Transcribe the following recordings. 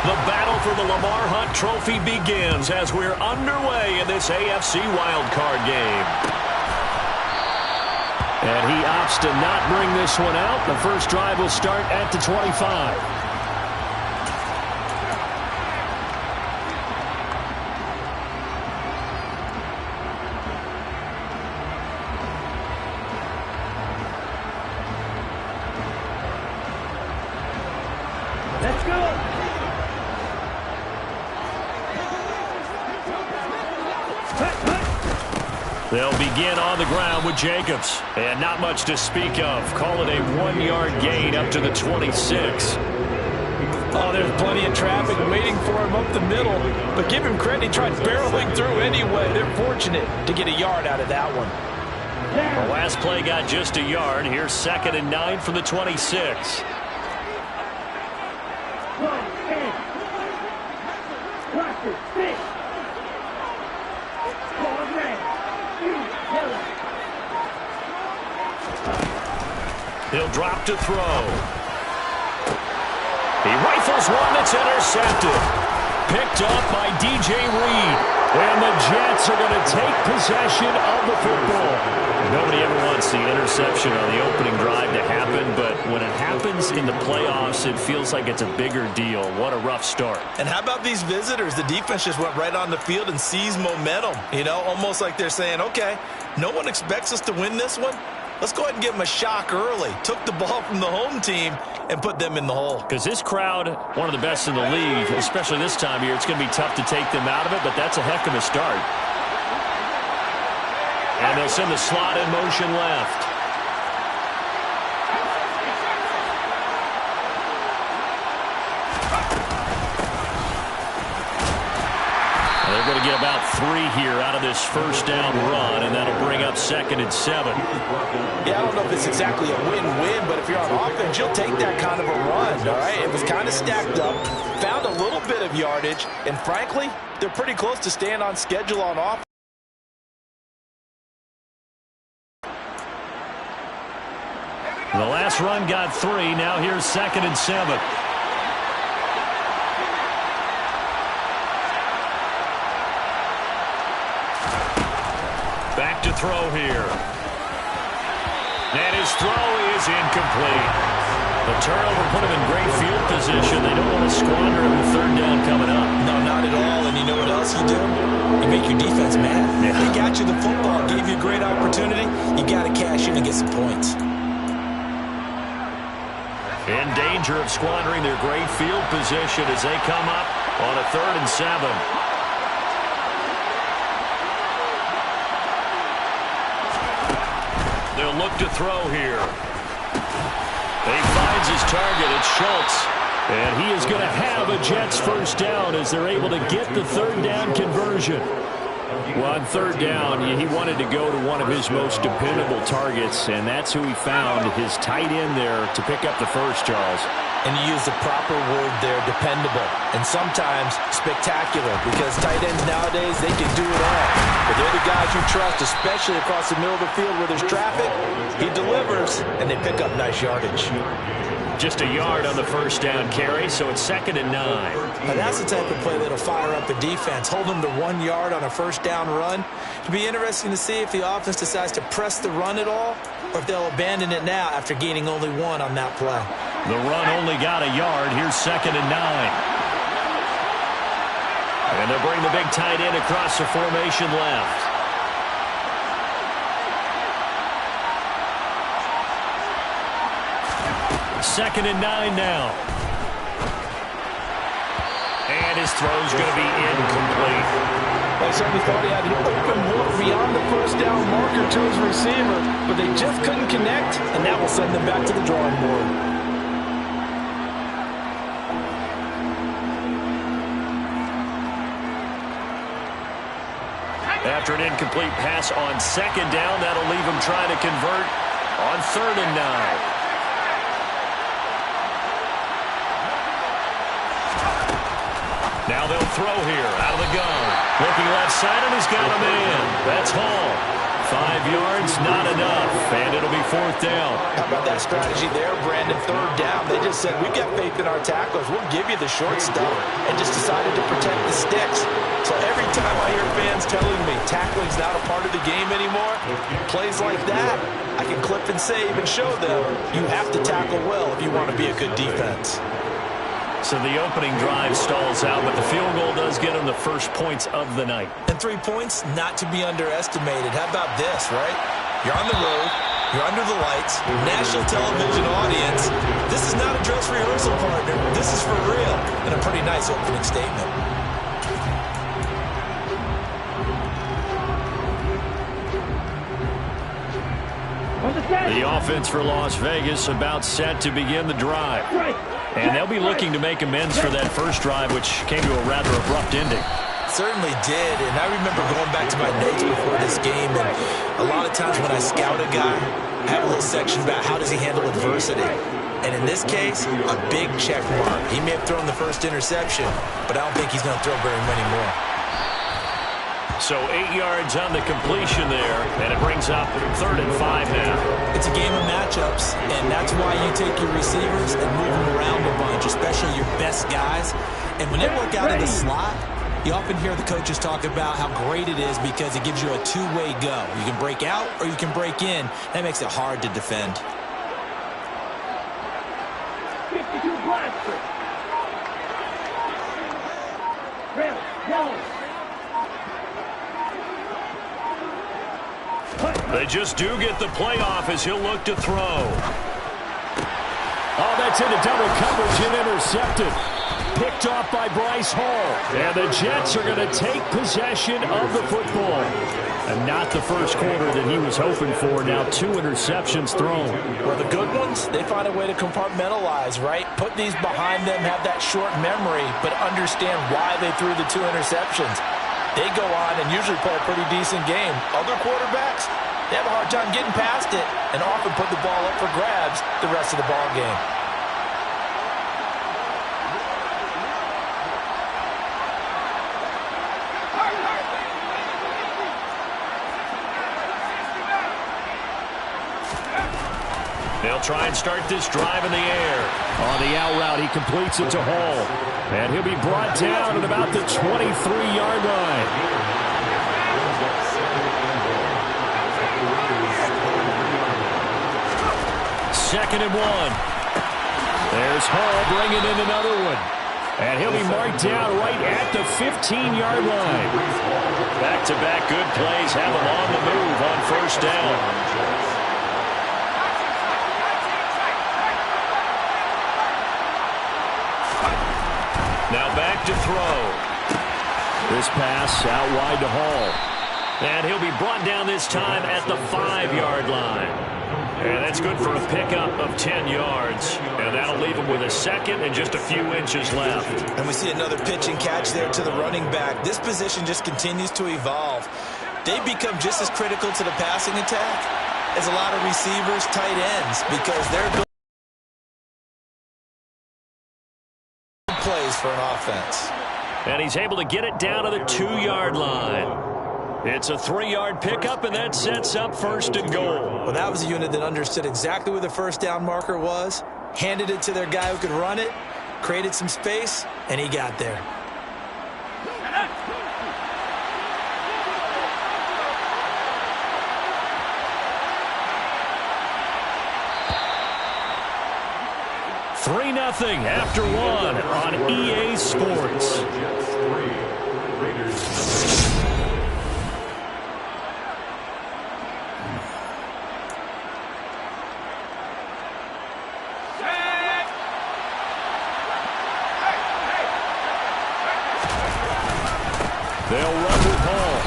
The battle for the Lamar Hunt Trophy begins as we're underway in this AFC wildcard game. And he opts to not bring this one out. The first drive will start at the 25. Let's go. They'll begin on the ground with Jacobs. And not much to speak of. Call it a 1-yard gain up to the 26. Oh, there's plenty of traffic waiting for him up the middle. But give him credit, he tried barreling through anyway. They're fortunate to get a yard out of that one. The last play got just a yard. Here's 2nd and 9 from the 26. He'll drop to throw. He rifles one that's intercepted. Picked up by DJ Reed. And the Jets are going to take possession of the football. Nobody ever wants the interception on the opening drive to happen, but when it happens in the playoffs, it feels like it's a bigger deal. What a rough start. And how about these visitors? The defense just went right on the field and seized momentum. You know, almost like they're saying, okay, no one expects us to win this one. Let's go ahead and give them a shock early. Took the ball from the home team and put them in the hole. Because this crowd, one of the best in the league, especially this time of year, it's going to be tough to take them out of it, but that's a heck of a start. And they'll send the slot in motion left. They're going to get about 3 here out of this first down run, and that'll bring up 2nd and 7. Yeah, I don't know if it's exactly a win-win, but if you're on offense, you'll take that kind of a run, all right? It was kind of stacked up, found a little bit of yardage, and frankly, they're pretty close to staying on schedule on offense. The last run got 3. Now here's 2nd and 7. Back to throw here. And his throw is incomplete. The turnover put him in great field position. They don't want to squander him with 3rd down coming up. No, not at all. And you know what else you do? You make your defense mad. Yeah. They got you the football, gave you a great opportunity. You got to cash in and get some points. In danger of squandering their great field position as they come up on a 3rd and 7. They'll look to throw here. He finds his target. It's Schultz. And he is going to have a Jets first down as they're able to get the 3rd down conversion. Well, on 3rd down, he wanted to go to one of his most dependable targets, and that's who he found, his tight end there, to pick up the first, Charles. And you use the proper word there, dependable, and sometimes spectacular, because tight ends nowadays, they can do it all. But they're the guys you trust, especially across the middle of the field where there's traffic. He delivers, and they pick up nice yardage. Just a yard on the first down carry, so it's 2nd and 9. Now that's the type of play that'll fire up a defense. Hold them to 1 yard on a first down run. It'll be interesting to see if the offense decides to press the run at all, or if they'll abandon it now after gaining only 1 on that play. The run only got a yard. Here's 2nd and 9. And they'll bring the big tight end across the formation left. Second and 9 now. And his throw's going to be incomplete. They certainly thought he had an open look beyond the first down marker to his receiver, but they just couldn't connect, and that will send them back to the drawing board. After an incomplete pass on 2nd down, that'll leave him trying to convert on 3rd and 9. Now they'll throw here out of the gun. Looking left side, and he's got a man. That's Hall. 5 yards, not enough, and it'll be 4th down. How about that strategy there, Brandon? 3rd down. They just said, we've got faith in our tacklers. We'll give you the short stuff, and just decided to protect the sticks. So every time I hear fans telling me tackling's not a part of the game anymore, plays like that, I can clip and save and show them you have to tackle well if you want to be a good defense. So the opening drive stalls out, but the field goal does get them the first points of the night. And 3 points, not to be underestimated. How about this, right? You're on the road. You're under the lights. National television audience. This is not a dress rehearsal, partner. This is for real. And a pretty nice opening statement. The offense for Las Vegas about set to begin the drive. And they'll be looking to make amends for that first drive, which came to a rather abrupt ending. Certainly did, and I remember going back to my notes before this game, and a lot of times when I scout a guy, I have a little section about how does he handle adversity. And in this case, a big check mark. He may have thrown the first interception, but I don't think he's going to throw very many more. So 8 yards on the completion there, and it brings up 3rd and 5 now. It's a game of matchups, and that's why you take your receivers and move them around a bunch, especially your best guys. And when they work out in the slot, you often hear the coaches talk about how great it is because it gives you a two-way go. You can break out or you can break in. That makes it hard to defend. 52 blaster. They just do get the playoff as he'll look to throw. Oh, that's into double coverage and intercepted. Picked off by Bryce Hall. And the Jets are going to take possession of the football. And not the first quarter that he was hoping for. Now 2 interceptions thrown. Well, the good ones, they find a way to compartmentalize, right? Put these behind them, have that short memory, but understand why they threw the 2 interceptions. They go on and usually play a pretty decent game. Other quarterbacks, they have a hard time getting past it and often put the ball up for grabs the rest of the ball game. They'll try and start this drive in the air. On the out route, he completes it to Hall. And he'll be brought down at about the 23-yard line. Second and 1. There's Hall bringing in another one. And he'll be marked down right at the 15-yard line. Back-to-back good plays have him on the move on first down. Now back to throw. This pass out wide to Hall. And he'll be brought down this time at the 5-yard line. And that's good for a pickup of 10 yards. And that'll leave him with a second and just a few inches left. And we see another pitch and catch there to the running back. This position just continues to evolve. They become just as critical to the passing attack as a lot of receivers, tight ends, because they're plays for an offense. And he's able to get it down to the 2-yard line. It's a 3-yard pickup, and that sets up first and goal. Well, that was a unit that understood exactly where the first down marker was, handed it to their guy who could run it, created some space, and he got there. Three 3-0 after one on EA Sports. They'll run with Hall.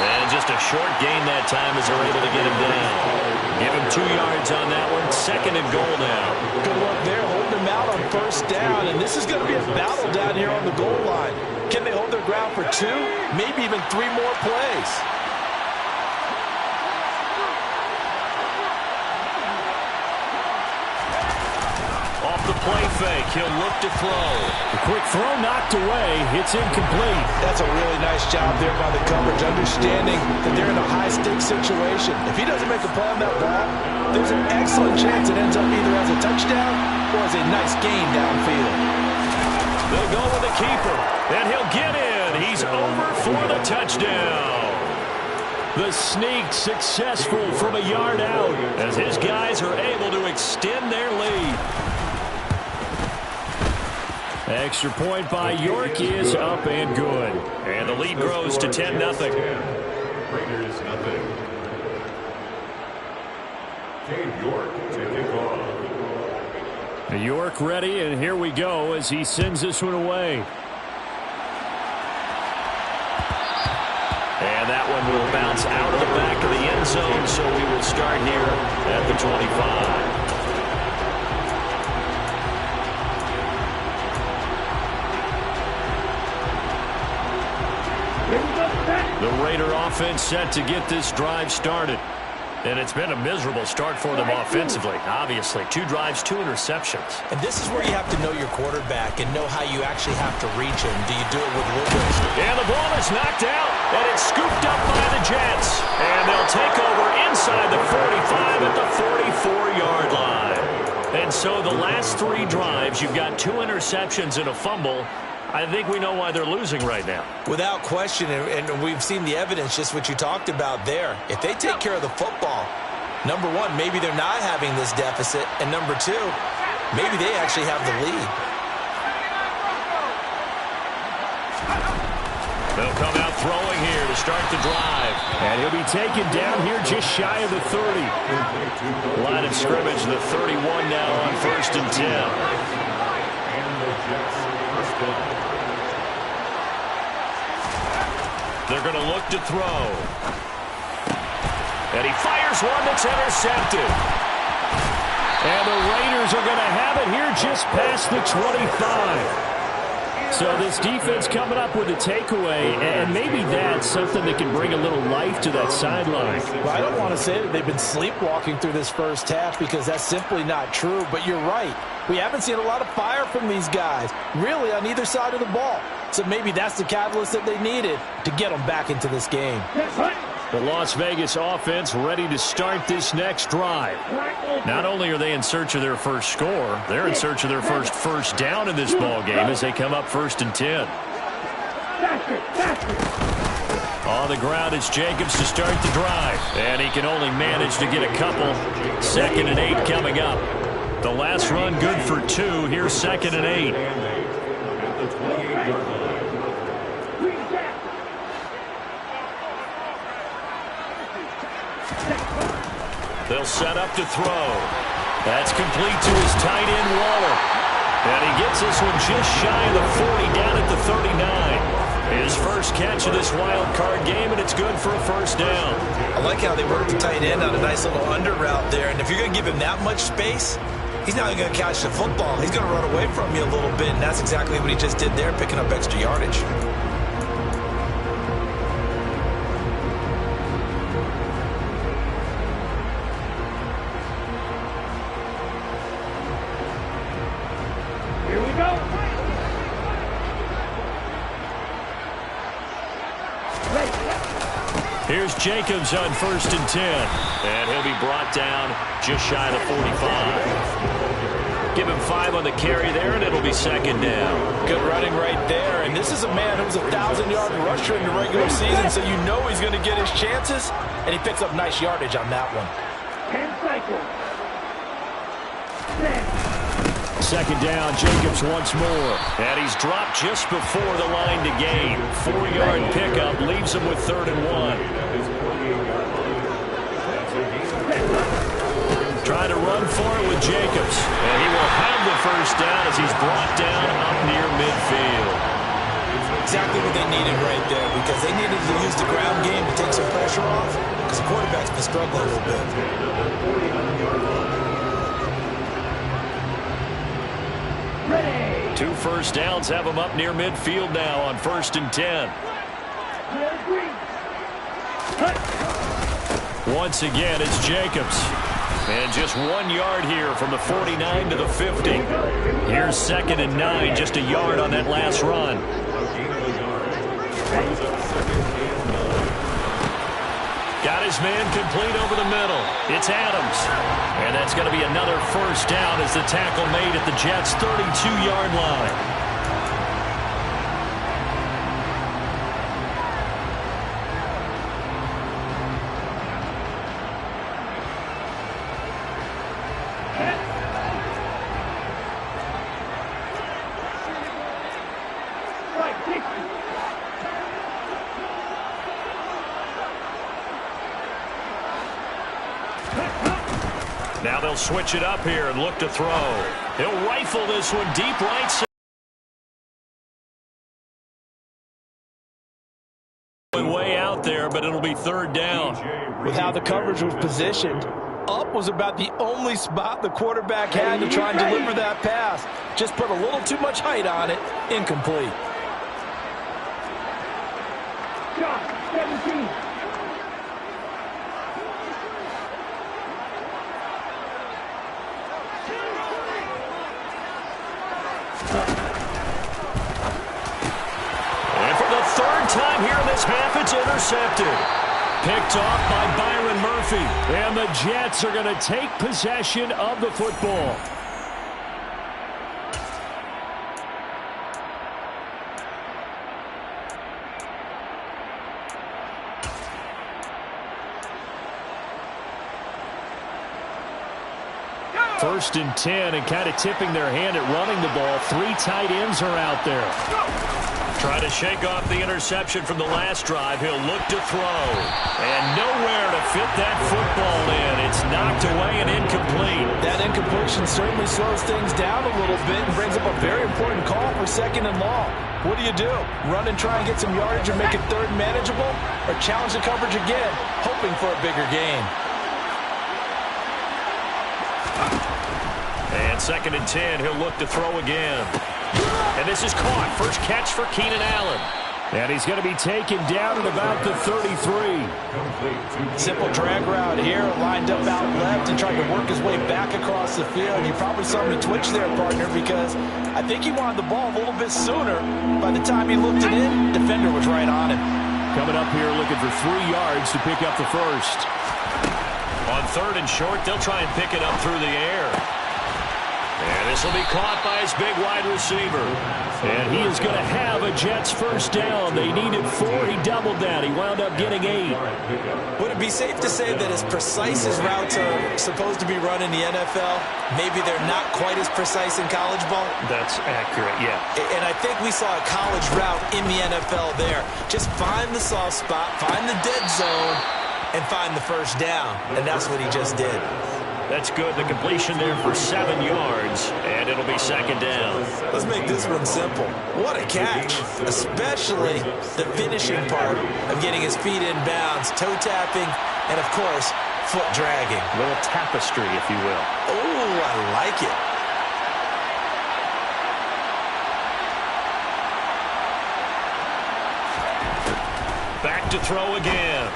And just a short gain that time as they're able to get him down. Give him 2 yards on that one. Second and goal now. Good work there, holding him out on first down. And this is going to be a battle down here on the goal line. Can they hold their ground for 2, maybe even 3 more plays? Off the play fake. He'll look to throw. The quick throw knocked away. It's incomplete. That's a really nice job there by the coverage, understanding that they're in a high-stakes situation. If he doesn't make a play on that ball, there's an excellent chance it ends up either as a touchdown or as a nice gain downfield. They'll go with the keeper, and he'll get in. He's over for the touchdown. The sneak successful from a yard out as his guys are able to extend their lead. Extra point by York is up and good. And the lead grows to 10-0. Raiders nothing. Cade York to kick off. York ready, and here we go as he sends this one away. And that one will bounce out of the back of the end zone, so we will start here at the 25. The Raider offense set to get this drive started. And it's been a miserable start for them offensively, obviously. 2 drives, 2 interceptions. And this is where you have to know your quarterback and know how you actually have to reach him. Do you do it with Lucas? And the ball is knocked out, and it's scooped up by the Jets. And they'll take over inside the 45 at the 44-yard line. And so the last 3 drives, you've got 2 interceptions and a fumble. I think we know why they're losing right now. Without question, and we've seen the evidence, just what you talked about there. If they take care of the football, number one, maybe they're not having this deficit, and number 2, maybe they actually have the lead. They'll come out throwing here to start the drive. And he'll be taken down here just shy of the 30. Line of scrimmage, the 31 now on 1st and 10. And the Jets first down. They're going to look to throw. And he fires one that's intercepted. And the Raiders are going to have it here just past the 25. So this defense coming up with a takeaway, and maybe that's something that can bring a little life to that sideline. Well, I don't want to say that they've been sleepwalking through this first half because that's simply not true, but you're right. We haven't seen a lot of fire from these guys, really, on either side of the ball. So maybe that's the catalyst that they needed to get them back into this game. The Las Vegas offense ready to start this next drive. Not only are they in search of their first score, they're in search of their first down in this ball game as they come up 1st and 10. On the ground is Jacobs to start the drive. And he can only manage to get a couple. 2nd and 8 coming up. The last run good for 2. Here's 2nd and 8. At the 28-yard line. They'll set up to throw. That's complete to his tight end, Waller. And he gets this one just shy of the 40, down at the 39. His first catch of this wild card game, and it's good for a 1st down. I like how they work the tight end on a nice little under route there. And if you're going to give him that much space, he's not going to catch the football. He's going to run away from you a little bit, and that's exactly what he just did there, picking up extra yardage. Here's Jacobs on 1st and 10. And he'll be brought down just shy of the 45. Give him 5 on the carry there, and it'll be 2nd down. Good running right there. And this is a man who's a 1,000-yard rusher in the regular season, so you know he's going to get his chances. And he picks up nice yardage on that one. 10 cycles. 2nd down, Jacobs once more. And he's dropped just before the line to gain. 4-yard pickup leaves him with 3rd and 1. Trying to run for it with Jacobs. And he will have the 1st down as he's brought down up near midfield. Exactly what they needed right there, because they needed to use the ground game to take some pressure off, because the quarterback's been struggling a little bit. 2 first downs have him up near midfield now on 1st and 10. Once again, it's Jacobs. And just 1 yard here from the 49 to the 50. Here's 2nd and 9, just a yard on that last run. Got his man complete over the middle. It's Adams. And that's going to be another first down as the tackle made at the Jets' 32-yard line. Now they'll switch it up here and look to throw. He'll rifle this one deep right side. Way out there, but it'll be 3rd down. With how the coverage was positioned, up was about the only spot the quarterback had to try and deliver that pass. Just put a little too much height on it. Incomplete. 17. And for the 3rd time here in this half, it's intercepted. Picked off by Byron Murphy. And the Jets are going to take possession of the football. First and 10, and kind of tipping their hand at running the ball. 3 tight ends are out there. Trying to shake off the interception from the last drive. He'll look to throw. And nowhere to fit that football in. It's knocked away and incomplete. That incompletion certainly slows things down a little bit and brings up a very important call for 2nd and long. What do? Run and try and get some yardage or make it 3rd manageable? Or challenge the coverage again, hoping for a bigger gain? And 2nd and 10, he'll look to throw again. And this is caught. First catch for Keenan Allen. And he's going to be taken down at about the 33. Simple drag route here, lined up out left and tried to work his way back across the field. You probably saw me twitch there, partner, because I think he wanted the ball a little bit sooner. By the time he looked it in, defender was right on him. Coming up here looking for 3 yards to pick up the first. On 3rd and short, they'll try and pick it up through the air. And this will be caught by his big wide receiver. And he is going to have a Jets first down. They needed 4. He doubled that. He wound up getting 8. Would it be safe to say that as precise as routes are supposed to be run in the NFL, maybe they're not quite as precise in college ball? That's accurate, yeah. And I think we saw a college route in the NFL there. Just find the soft spot, find the dead zone, and find the first down. And that's what he just did. That's good. The completion there for 7 yards, and it'll be 2nd down. Let's make this one simple. What a catch, especially the finishing part of getting his feet in bounds, toe tapping, and, of course, foot dragging. A little tapestry, if you will. Oh, I like it. Back to throw again.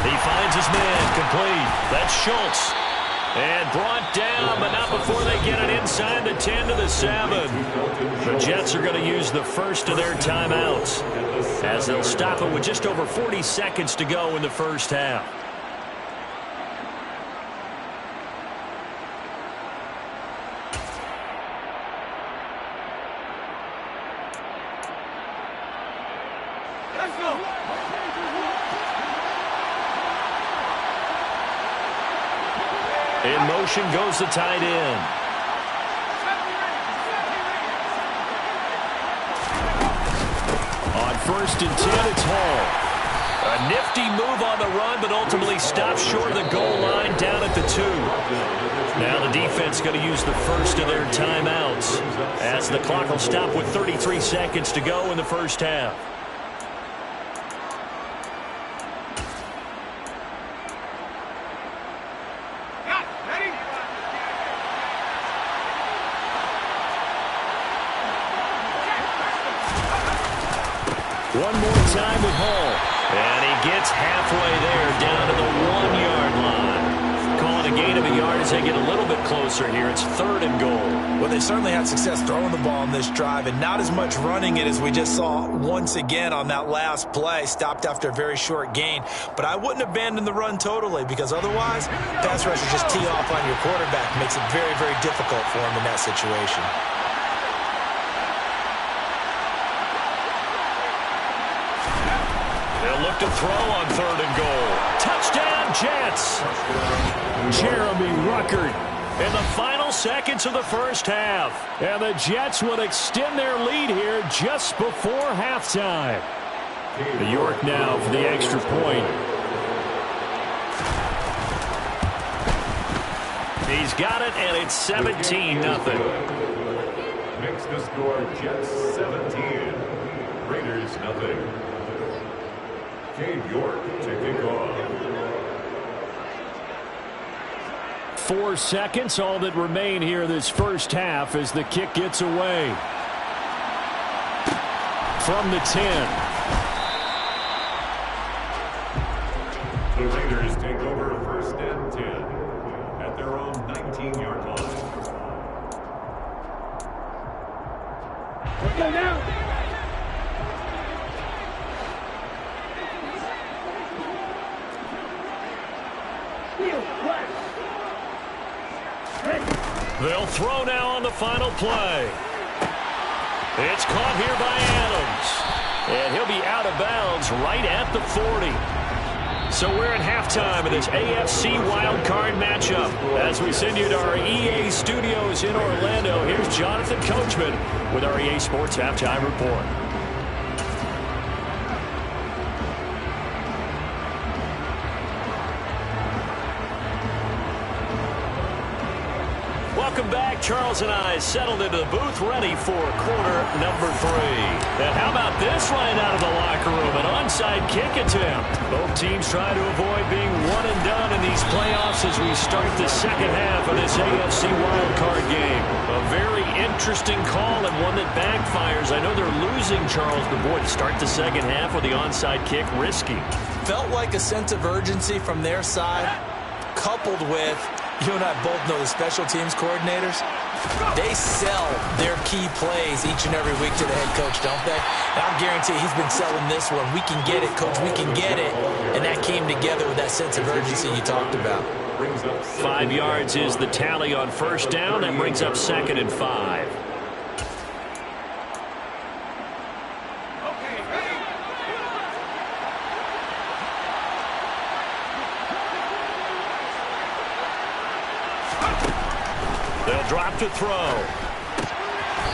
He finds his man complete. That's Schultz. And brought down, but not before they get it inside the 10 to the 7. The Jets are going to use the first of their timeouts as they'll stop it with just over 40 seconds to go in the first half. In motion goes the tight end. On 1st and 10, it's Hall. A nifty move on the run, but ultimately stops short of the goal line down at the 2. Now the defense going to use the first of their timeouts as the clock will stop with 33 seconds to go in the first half. One more time with Hall. And he gets halfway there down to the 1-yard line. Calling a gain of a yard as they get a little bit closer here. It's 3rd and goal. Well, they certainly had success throwing the ball on this drive and not as much running it as we just saw once again on that last play. Stopped after a very short gain. But I wouldn't abandon the run totally because otherwise, pass rushers just tee off on your quarterback. Makes it very, very difficult for him in that situation. They'll look to throw on 3rd and goal. Touchdown, Jets. Jeremy Ruckert in the final seconds of the first half. And the Jets would extend their lead here just before halftime. New York now for the extra point. He's got it, and it's 17-0. Makes the score Jets 17, Raiders nothing. Cade York to kick off. 4 seconds, all that remain here this first half as the kick gets away. From the 10. The Raiders take over 1st and 10 at their own 19-yard line. Go now. They'll throw now on the final play. It's caught here by Adams. And he'll be out of bounds right at the 40. So we're at halftime of this AFC wildcard matchup. As we send you to our EA studios in Orlando, here's Jonathan Coachman with our EA Sports Halftime Report. Welcome back. Charles and I settled into the booth ready for quarter number 3. And how about this line out of the locker room? An onside kick attempt. Both teams try to avoid being one and done in these playoffs as we start the second half of this AFC wildcard game. A very interesting call and one that backfires. I know they're losing, Charles, but boy, to start the second half with the onside kick, risky. Felt like a sense of urgency from their side, coupled with, you and I both know the special teams coordinators, they sell their key plays each and every week to the head coach, don't they? And I guarantee he's been selling this one. We can get it, coach, we can get it. And that came together with that sense of urgency you talked about. 5 yards is the tally on first down. That brings up 2nd and 5. They'll drop to throw.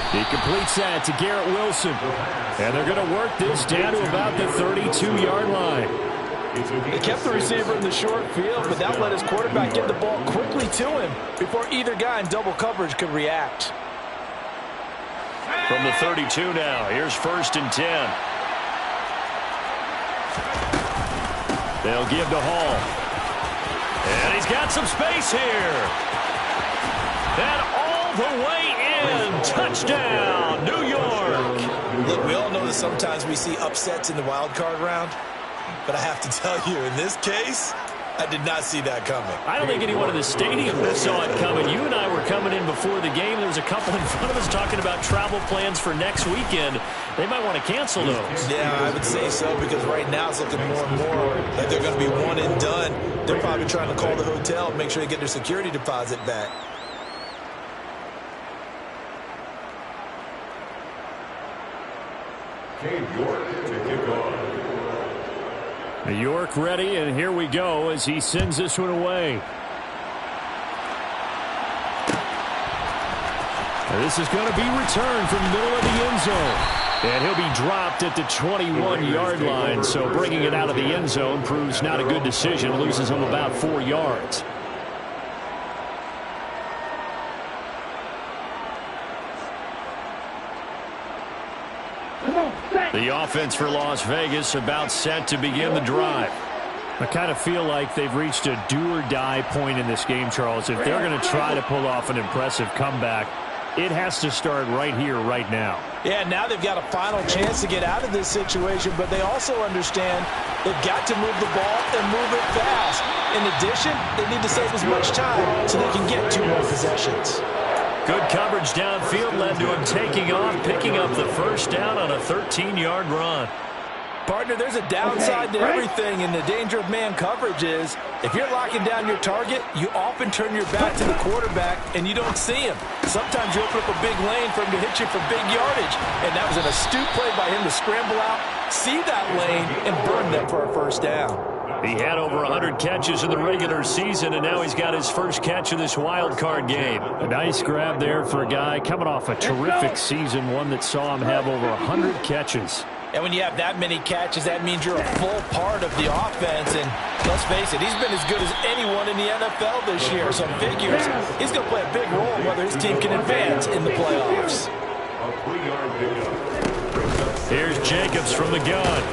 He completes that to Garrett Wilson. And they're going to work this down to about the 32-yard line. They kept the receiver in the short field, but that let his quarterback get the ball quickly to him before either guy in double coverage could react. From the 32 now, here's 1st and 10. They'll give to Hall. And he's got some space here. And all the way in. Touchdown, New York. Look, we all know that sometimes we see upsets in the wild card round, but I have to tell you, in this case, I did not see that coming. I don't think anyone in the stadium saw it coming. You and I were coming in before the game. There was a couple in front of us talking about travel plans for next weekend. They might want to cancel those. Yeah, I would say so, because right now it's looking more and more like they're going to be one and done. They're probably trying to call the hotel and make sure they get their security deposit back. Cade York to kick off. New York ready, and here we go as he sends this one away. And this is going to be returned from the middle of the end zone. And he'll be dropped at the 21-yard line, so bringing it out of the end zone proves not a good decision. Loses him about 4 yards. The offense for Las Vegas about set to begin the drive. I kind of feel like they've reached a do-or-die point in this game, Charles. If they're going to try to pull off an impressive comeback, it has to start right here, right now. Yeah, now they've got a final chance to get out of this situation, but they also understand they've got to move the ball and move it fast. In addition, they need to save as much time so they can get 2 more possessions. Good coverage downfield led to him taking off, picking up the first down on a 13-yard run. Partner, there's a downside to everything, and the danger of man coverage is if you're locking down your target, you often turn your back to the quarterback and you don't see him. Sometimes you open up a big lane for him to hit you for big yardage, and that was an astute play by him to scramble out, see that lane, and burn them for a first down. He had over 100 catches in the regular season, and now he's got his first catch of this wild card game. A nice grab there for a guy coming off a terrific season, one that saw him have over 100 catches. And when you have that many catches, that means you're a full part of the offense. And let's face it, he's been as good as anyone in the NFL this year. So figures he's going to play a big role in whether his team can advance in the playoffs. Here's Jacobs from the gun.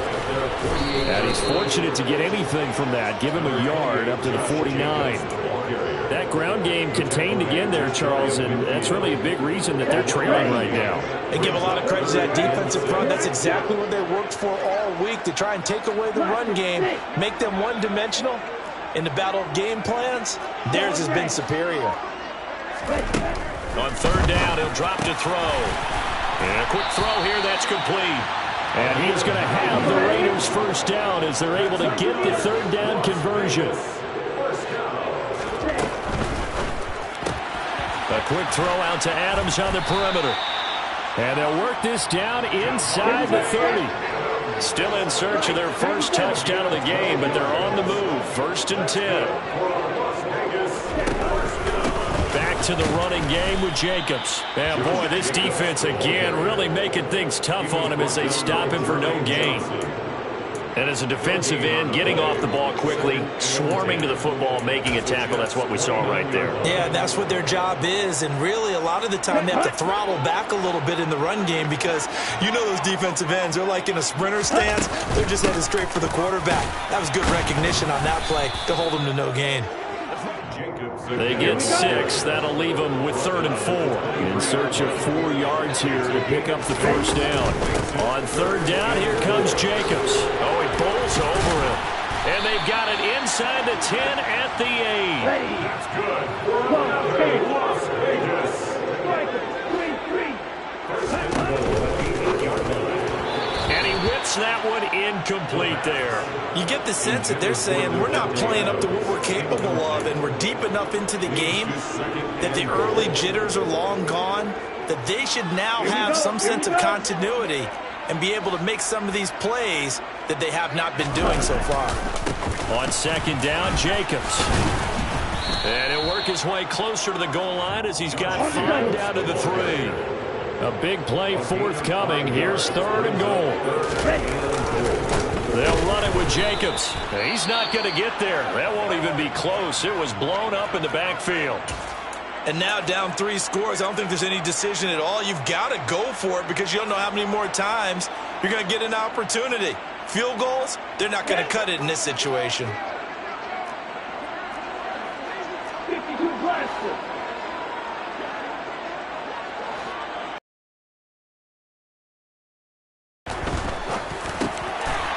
And he's fortunate to get anything from that. Give him a yard up to the 49. That ground game contained again there, Charles, and that's really a big reason that they're trailing right now. They give a lot of credit to that defensive front. That's exactly what they worked for all week, to try and take away the run game, make them one-dimensional. In the battle of game plans, theirs has been superior. On third down, he'll drop to throw. And a quick throw here, that's complete. And he's going to have the Raiders first down as they're able to get the third down conversion. A quick throw out to Adams on the perimeter. And they'll work this down inside the 30. Still in search of their first touchdown of the game, but they're on the move. 1st and 10. Back to the running game with Jacobs. And boy, this defense again really making things tough on him as they stop him for no gain. And as a defensive end, getting off the ball quickly, swarming to the football, making a tackle, that's what we saw right there. Yeah, that's what their job is, and really a lot of the time they have to throttle back a little bit in the run game because you know those defensive ends, they're like in a sprinter stance, they're just headed straight for the quarterback. That was good recognition on that play to hold them to no gain. They get 6. That'll leave them with 3rd and 4. In search of 4 yards here to pick up the first down. On third down, here comes Jacobs. Oh, he bowls over him. And they've got it inside the 10 at the 8. That's good. Las Vegas. And he whips that one incomplete there. You get the sense that they're saying we're not playing up to what we're capable of, and we're deep enough into the game that the early jitters are long gone, that they should now have some sense of continuity and be able to make some of these plays that they have not been doing so far. On second down, Jacobs. And he'll work his way closer to the goal line as he's got 5 down to the 3. A big play forthcoming. Here's 3rd and goal. They'll run it with Jacobs. He's not going to get there. That won't even be close. It was blown up in the backfield. And now down 3 scores. I don't think there's any decision at all. You've got to go for it because you don't know how many more times you're going to get an opportunity. Field goals, they're not going to cut it in this situation.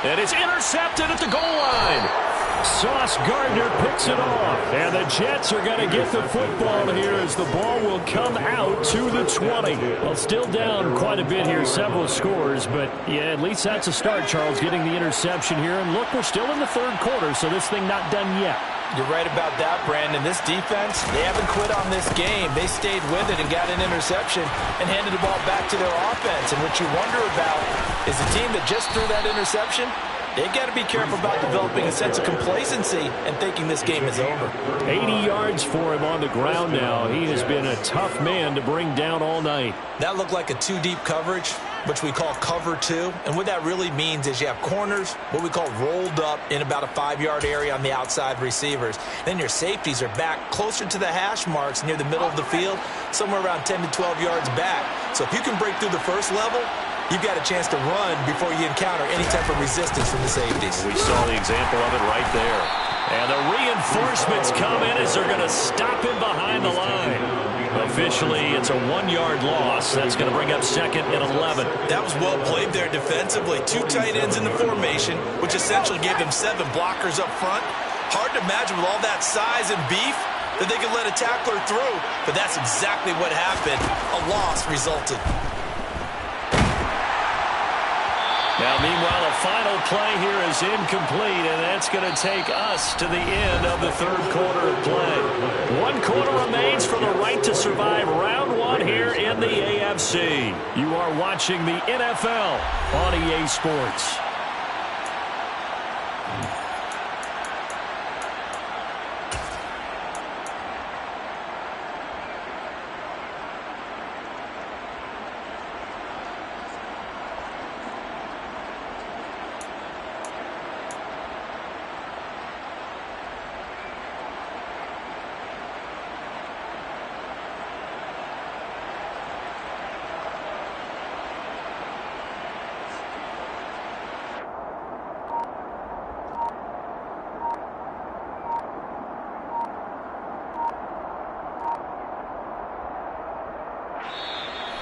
And it's intercepted at the goal line. Sauce Gardner picks it off. And the Jets are going to get the football here as the ball will come out to the 20. Well, still down quite a bit here, several scores. But, yeah, at least that's a start, Charles, getting the interception here. And, look, we're still in the 3rd quarter, so this thing not done yet. You're right about that, Brandon. This defense, they haven't quit on this game. They stayed with it and got an interception and handed the ball back to their offense. And what you wonder about is the team that just threw that interception, they've got to be careful about developing a sense of complacency and thinking this game is over. 80 yards for him on the ground now. He has been a tough man to bring down all night. That looked like a 2-deep coverage, which we call cover 2. And what that really means is you have corners, what we call rolled up in about a 5-yard area on the outside receivers. Then your safeties are back closer to the hash marks near the middle of the field, somewhere around 10 to 12 yards back. So if you can break through the first level, you've got a chance to run before you encounter any type of resistance from the safeties. We saw the example of it right there. And the reinforcements come in as they're going to stop him behind the line. Officially, it's a 1-yard loss. That's going to bring up 2nd and 11. That was well played there defensively. 2 tight ends in the formation, which essentially gave them 7 blockers up front. Hard to imagine with all that size and beef that they could let a tackler through, but that's exactly what happened. A loss resulted. Now, meanwhile, a final play here is incomplete, and that's going to take us to the end of the third quarter of play. 1 quarter remains for the right to survive round 1 here in the AFC. You are watching the NFL on EA Sports.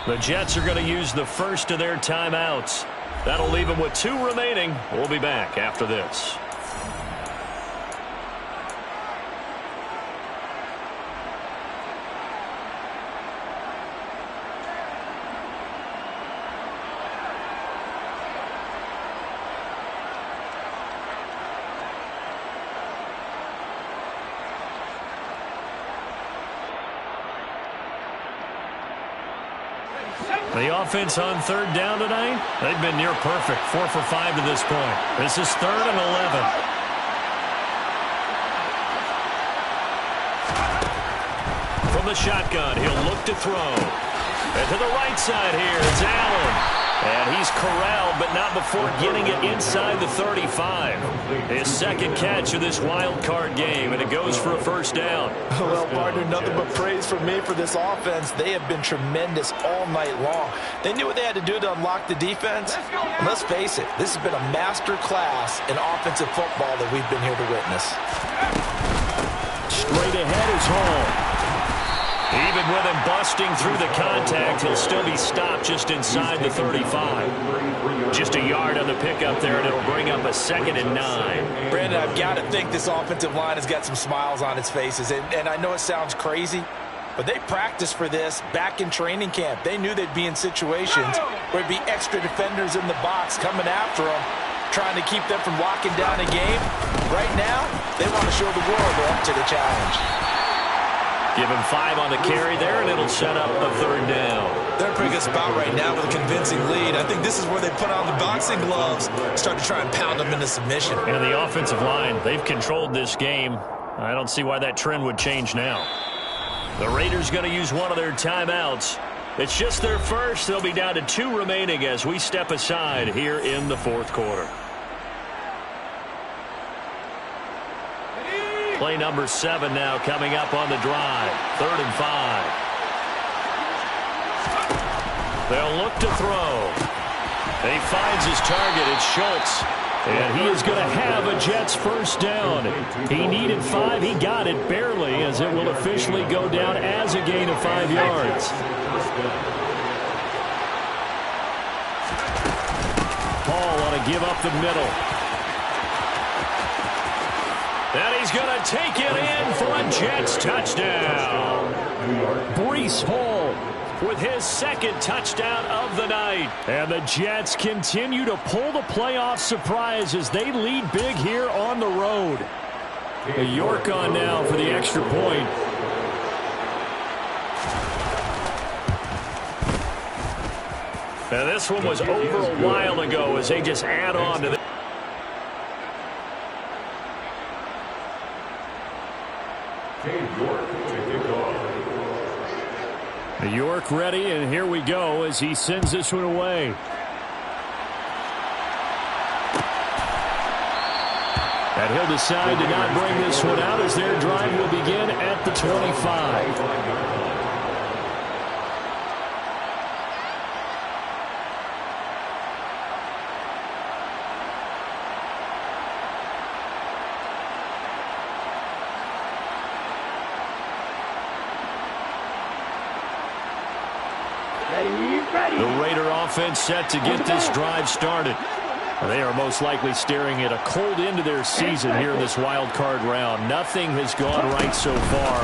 The Jets are going to use the first of their timeouts. That'll leave them with 2 remaining. We'll be back after this. The offense on third down tonight, they've been near perfect, 4 for 5 to this point. This is 3rd and 11. From the shotgun, he'll look to throw. And to the right side here, it's Allen. And he's corralled, but not before getting it inside the 35. His second catch of this wild card game, and it goes for a first down. Well, partner, nothing but praise from me for this offense. They have been tremendous all night long. They knew what they had to do to unlock the defense. And let's face it, this has been a master class in offensive football that we've been here to witness. Straight ahead is Hall. Even with him busting through the contact, he'll still be stopped just inside the 35. Just a yard on the pickup there, and it'll bring up a 2nd and 9. Brandon, I've got to think this offensive line has got some smiles on its faces. And I know it sounds crazy, but they practiced for this back in training camp. They knew they'd be in situations where there'd be extra defenders in the box coming after them, trying to keep them from locking down a game. Right now, they want to show the world they're up to the challenge. Give him 5 on the carry there, and it'll set up a 3rd down. They're in a pretty good spot right now with a convincing lead. I think this is where they put on the boxing gloves, start to try and pound them into submission. And the offensive line, they've controlled this game. I don't see why that trend would change now. The Raiders going to use one of their timeouts. It's just their first. They'll be down to 2 remaining as we step aside here in the 4th quarter. Play number 7 now coming up on the drive. 3rd and 5. They'll look to throw. He finds his target. It's Schultz. And he is going to have a Jets first down. He needed 5. He got it barely, as it will officially go down as a gain of 5 yards. Hall on a give up the middle. And he's going to take it in for a Jets touchdown. Breece Hall with his 2nd touchdown of the night. And the Jets continue to pull the playoff surprise as they lead big here on the road. York on now for the extra point. Now this one was over a while ago as they just add on to the York ready, and here we go as he sends this one away. And he'll decide to not bring this one out as their drive will begin at the 25. The Raider offense set to get this drive started. They are most likely staring at a cold end to their season here in this wild card round. Nothing has gone right so far,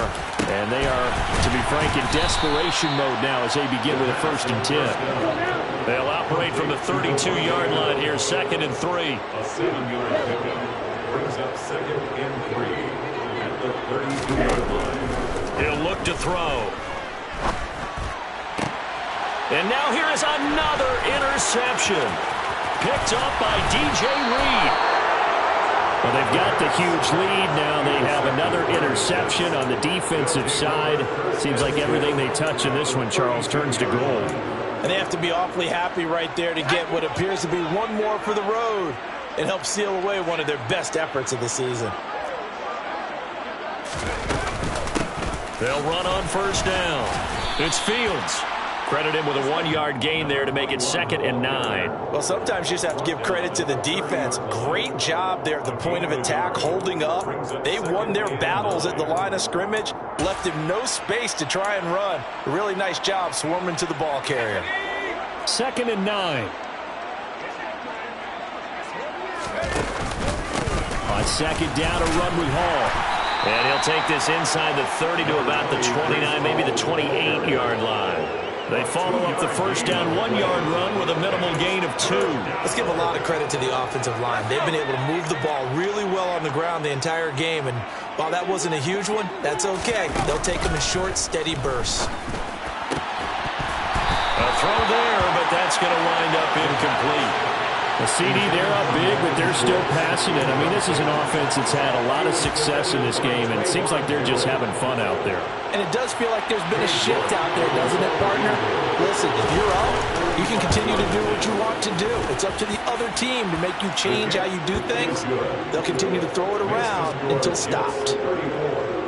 and they are, to be frank, in desperation mode now as they begin with a 1st and 10. They'll operate from the 32-yard line here, 2nd and 3. A 7-yard pickup brings up 2nd and 3 at the 32-yard line. He'll look to throw. And now here is another interception. Picked up by DJ Reed. Well, they've got the huge lead. Now they have another interception on the defensive side. Seems like everything they touch in this one, Charles, turns to gold. And they have to be awfully happy right there to get what appears to be one more for the road and help seal away one of their best efforts of the season. They'll run on 1st down. It's Fields. Credit him with a 1-yard gain there to make it 2nd and 9. Well, sometimes you just have to give credit to the defense. Great job there at the point of attack, holding up. They won their battles at the line of scrimmage, left him no space to try and run. A really nice job swarming to the ball carrier. 2nd and 9. On 2nd down, a run with Hall. And he'll take this inside the 30 to about the 29, maybe the 28-yard line. They follow up the 1st down 1-yard run with a minimal gain of 2. Let's give a lot of credit to the offensive line. They've been able to move the ball really well on the ground the entire game. And while that wasn't a huge one, that's okay. They'll take them in short, steady bursts. A throw there, but that's going to wind up incomplete. The CD, they're up big, but they're still passing it. I mean, this is an offense that's had a lot of success in this game, and it seems like they're just having fun out there. And it does feel like there's been a shift out there, doesn't it, partner? Listen, if you're up, you can continue to do what you want to do. It's up to the other team to make you change how you do things. They'll continue to throw it around until stopped.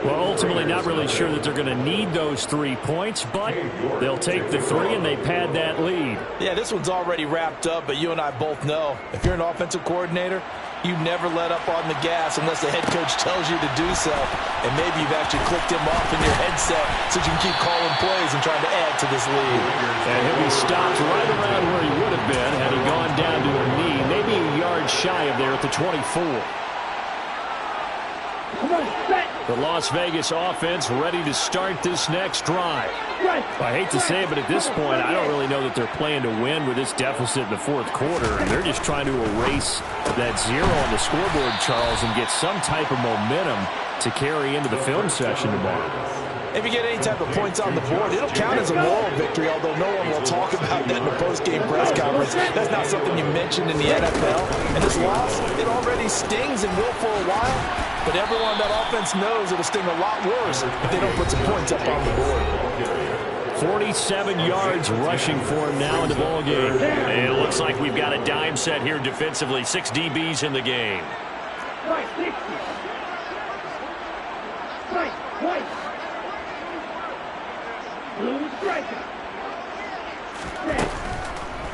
Well, ultimately, not really sure that they're going to need those 3 points, but they'll take the 3 and they pad that lead. Yeah, this one's already wrapped up, but you and I both know if you're an offensive coordinator, you never let up on the gas unless the head coach tells you to do so. And maybe you've actually clicked him off in your headset so you can keep calling plays and trying to add to this lead. And he'll be stopped right around where he would have been had he gone down to a knee, maybe a yard shy of there at the 24. The Las Vegas offense ready to start this next drive. I hate to say it, but at this point, I don't really know that they're playing to win with this deficit in the 4th quarter. And they're just trying to erase that 0 on the scoreboard, Charles, and get some type of momentum to carry into the film session tomorrow. If you get any type of points on the board, it'll count as a moral victory, although no one will talk about that in the post-game press conference. That's not something you mentioned in the NFL. And this loss, it already stings and will for a while. But everyone on that offense knows it'll sting a lot worse if they don't put some points up on the board. 47 yards rushing for him now in the ballgame. And it looks like we've got a dime set here defensively. 6 DBs in the game.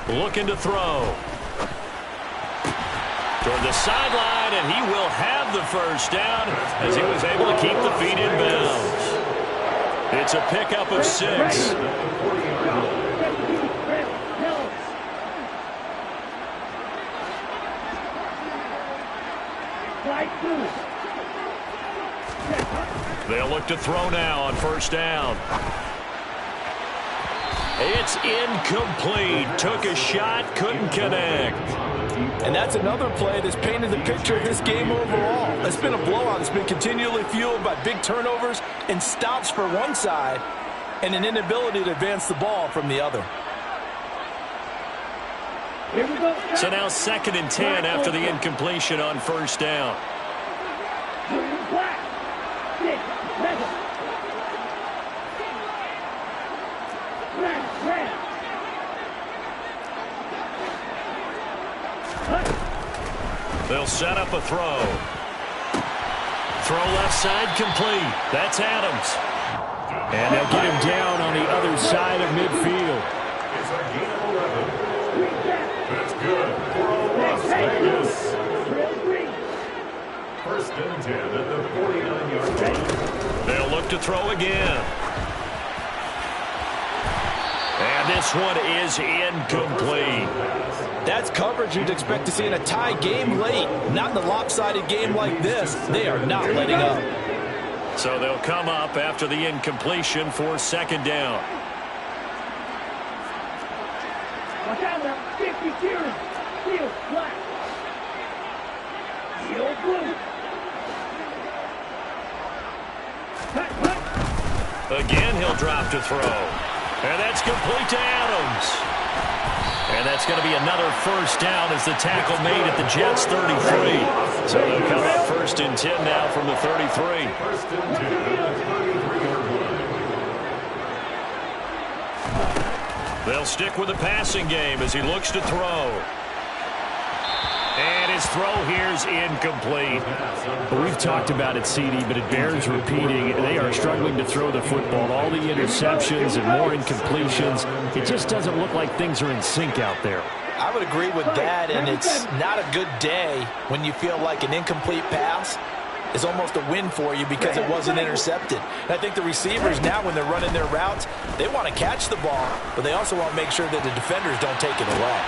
Looking to throw. Toward the sideline, and he will have the 1st down as he was able to keep the feet in bounds. It's a pickup of 6. They'll look to throw now on 1st down. It's incomplete. Took a shot, couldn't connect. And that's another play that's painted the picture of this game overall. It's been a blowout. It's been continually fueled by big turnovers and stops for one side and an inability to advance the ball from the other. So now 2nd and 10 after the incompletion on 1st down. They'll set up a throw. Throw left side complete. That's Adams. And they'll get him down on the other side of midfield. It's a gain of 11. That's good for Las Vegas. 1st and 10 at the 49-yard line. They'll look to throw again. And And this one is incomplete. That's coverage you'd expect to see in a tie game late. Not in a lopsided game like this. They are not letting up. So they'll come up after the incompletion for second down. Watch out now. 50 cheering. Field black. Field blue. Again, he'll drop to throw. And that's complete to Adams. And that's going to be another first down as the tackle made at the Jets' 33. So they'll come up 1st and 10 now from the 33. They'll stick with the passing game as he looks to throw. And his throw here is incomplete. Well, we've talked about it, CD, but it bears repeating. They are struggling to throw the football. All the interceptions and more incompletions. It just doesn't look like things are in sync out there. I would agree with that, and it's not a good day when you feel like an incomplete pass is almost a win for you because it wasn't intercepted. And I think the receivers now, when they're running their routes, they want to catch the ball, but they also want to make sure that the defenders don't take it away.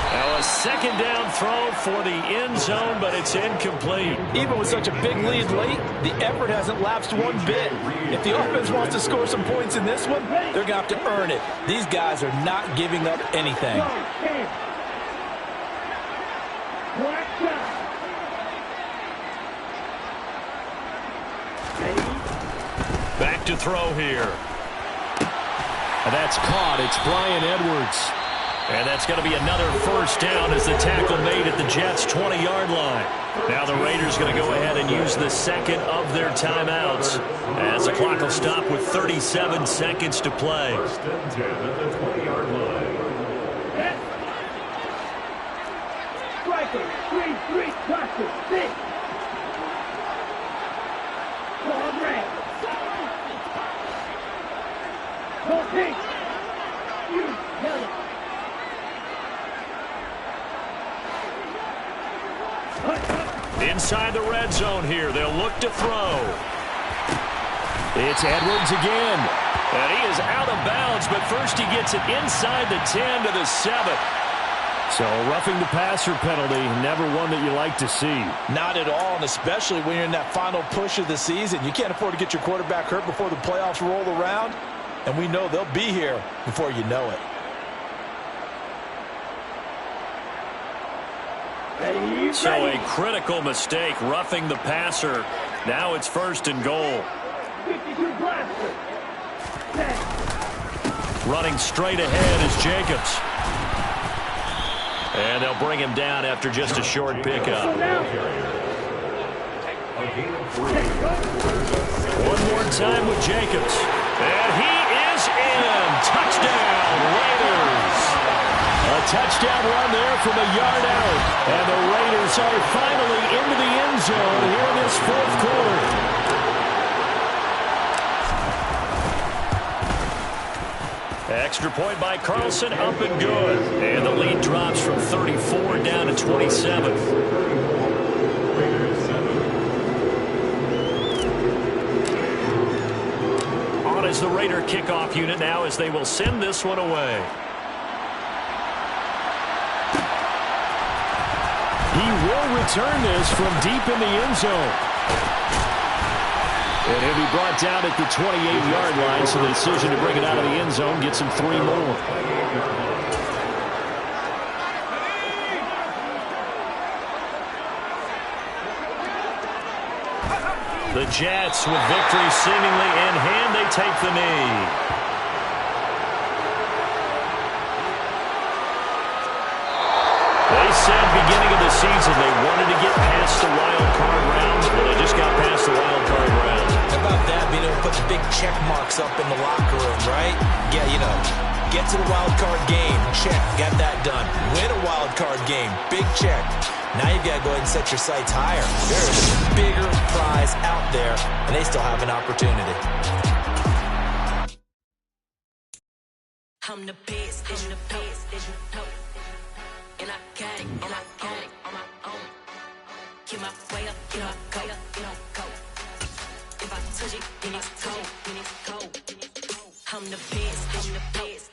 Now a second down throw for the end zone, but it's incomplete. Even with such a big lead late, the effort hasn't lapsed one bit. If the offense wants to score some points in this one, they're going to have to earn it. These guys are not giving up anything. Back to throw here. And that's caught. It's Bryan Edwards. And that's going to be another first down as the tackle made at the Jets' 20-yard line. Now the Raiders going to go ahead and use the second of their timeouts as the clock will stop with 37 seconds to play. 1st and 10 at the 20-yard line. Striker, 3-3, cluster, 6. Ball red. Ball pink. You, yellow. Inside the red zone here, they'll look to throw. It's Edwards again. And he is out of bounds, but first he gets it inside the 10 to the 7. So roughing the passer penalty, never one that you like to see. Not at all, and especially when you're in that final push of the season. You can't afford to get your quarterback hurt before the playoffs roll around, and we know they'll be here before you know it. So a critical mistake, roughing the passer. Now it's 1st and goal. 52 blaster. Running straight ahead is Jacobs. And they'll bring him down after just a short pickup. One more time with Jacobs. And he is in. Touchdown, Raiders. A touchdown run there from a yard out. And the Raiders are finally into the end zone here in this 4th quarter. Extra point by Carlson, up and good. And the lead drops from 34 down to 27. On is the Raider kickoff unit now as they will send this one away. He will return this from deep in the end zone. And he'll be brought down at the 28-yard line, so the decision to bring it out of the end zone gets him 3 more. The Jets, with victory seemingly in hand, they take the knee. They said beginning of the season they wanted to get past the wild card rounds, but they just got past the wild card rounds. How about that, being able to put the big check marks up in the locker room, right? Yeah, you know, get to the wild card game, check, got that done. Win a wild card game, big check. Now you've got to go ahead and set your sights higher. There is a bigger prize out there, and they still have an opportunity. I'm the best, and the best, and I got it, and I got it on my own. Get my way up, get my go, get my go. If I touch it, then it's cold, then it's cold. I'm the best, and the best,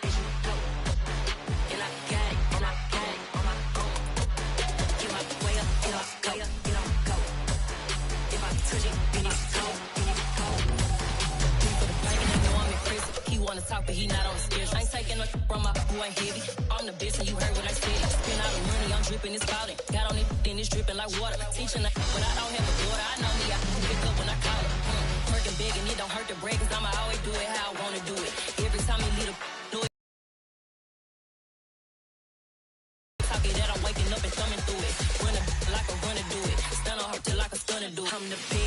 who ain't heavy. I'm the best and you heard what I said. Spend all the money, I'm dripping, it's spouting. Got on it, then it's dripping like water. Teaching the but I don't have a daughter. I know me, I can pick up when I call her. Working big and it don't hurt to break, cause I'ma always do it how I wanna do it. Every time you leave a noise, talking that I'm waking up and thumbing through it. Run a like a runner do it. Stun on her till like a stunner do it. I'm the best.